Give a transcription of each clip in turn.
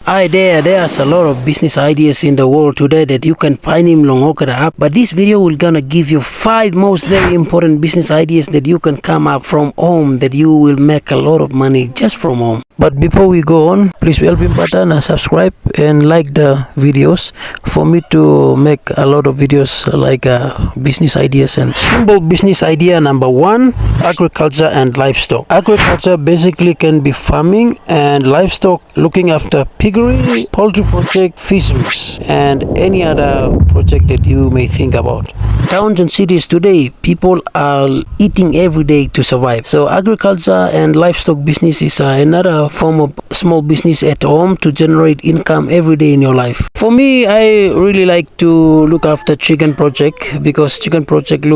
There's a lot of business ideas in the world today that you can find in Longokera app, but this video will gonna give you 5 most very important business ideas that you can come up from home, that you will make a lot of money just from home. But before we go on, please help me button and subscribe and like the videos for me to make a lot of videos like business ideas. And simple business idea number 1, agriculture and livestock. Agriculture basically can be farming, and livestock looking after piggery, poultry project, fisheries, and any other project that you may think about. Towns and cities today, people are eating every day to survive. So agriculture and livestock business is another form of small business at home to generate income every day in your life. For me, I really like to look after chicken project, because chicken project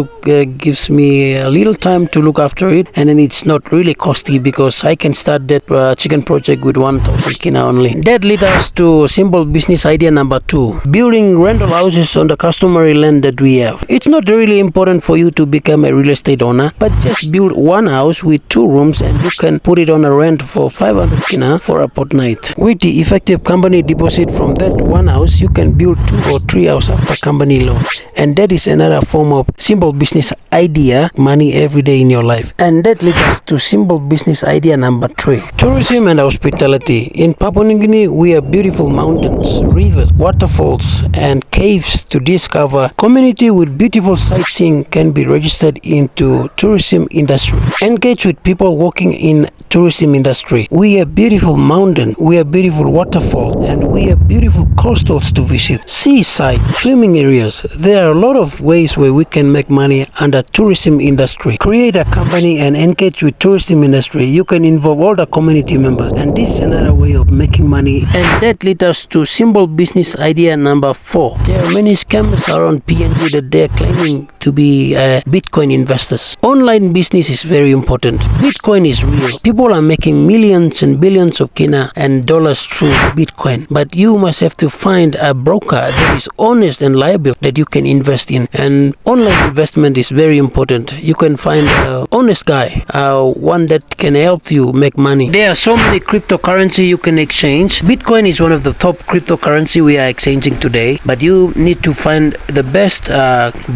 gives me a little time to look after it, and then it's not really costly because I can start that chicken project with 1,000 kina only. That leads us to simple business idea number 2, building rental houses on the customary land that we have. It's not really important for you to become a real estate owner, but just build one house with 2 rooms and you can put it on a rent for 500 kina for a fortnight. With the effective company deposit from that one house, you can build 2 or 3 houses after company loan. And that is another form of simple business idea, money every day in your life. And that leads us to simple business idea number 3, tourism and hospitality. In Papua New Guinea, we have beautiful mountains, rivers, waterfalls, and caves to discover. Community with beautiful sightseeing can be registered into tourism industry. Engage with people working in tourism industry. We have beautiful mountain, we have beautiful waterfall, and we have beautiful coastals to visit, seaside, swimming areas. There are a lot of ways where we can make money under tourism industry. Create a company and engage with tourism industry. You can involve all the community members, and this is another way of making money. And that leads us to simple business idea number 4. There are many scammers around PNG that they are claiming to be Bitcoin investors. Online business is very important. Bitcoin is real. People are making millions and billions of kina and dollars through Bitcoin, but you must have to find a broker that is honest and liable that you can invest in. And online investment is very important. You can find an honest guy, one that can help you make money. There are so many cryptocurrency you can exchange. Bitcoin is one of the top cryptocurrency we are exchanging today, but you need to find the best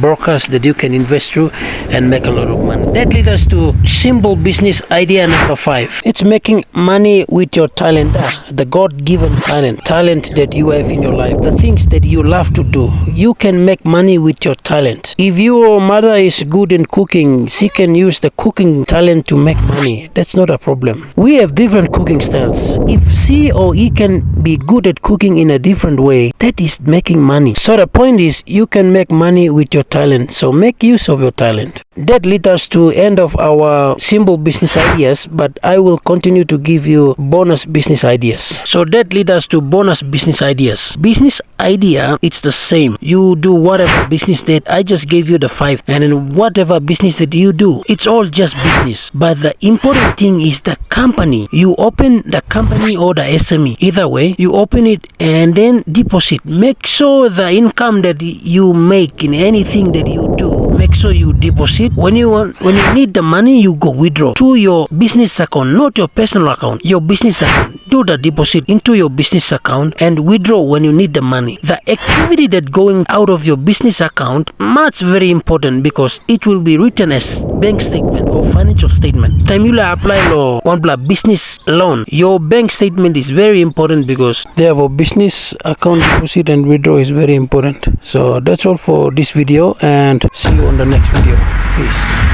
brokers that you can invest through and make a lot of money. That leads us to simple business idea number 5. It's making money with your talent, the God-given talent that you have in your life, the things that you love to do. You can make money with your talent. If your mother is good in cooking, she can use the cooking talent to make money. That's not a problem. We have different cooking styles. If she or he can be good at cooking in a different way, that is making money. So the point is, you can make money with your talent. So make use of your talent. That leads us to end of our simple business ideas, but I will continue to give you bonus business ideas. So that leads us to bonus business ideas. Business idea, it's the same. You do whatever business that I just gave you the 5, and then whatever business that you do, it's all just business. But the important thing is the company. You open the company or the SME. Either way, you open it and then deposit. Make sure the income that you make in anything that you do, make sure you deposit. When you need the money, you go withdraw to your business account, not your personal account, your business account. Do the deposit into your business account and withdraw when you need the money. The activity that going out of your business account, much very important, because it will be written as bank statement or financial statement. Time you apply law one business loan, your bank statement is very important, because therefore business account deposit and withdraw is very important. So that's all for this video, and see you on the next video. Peace.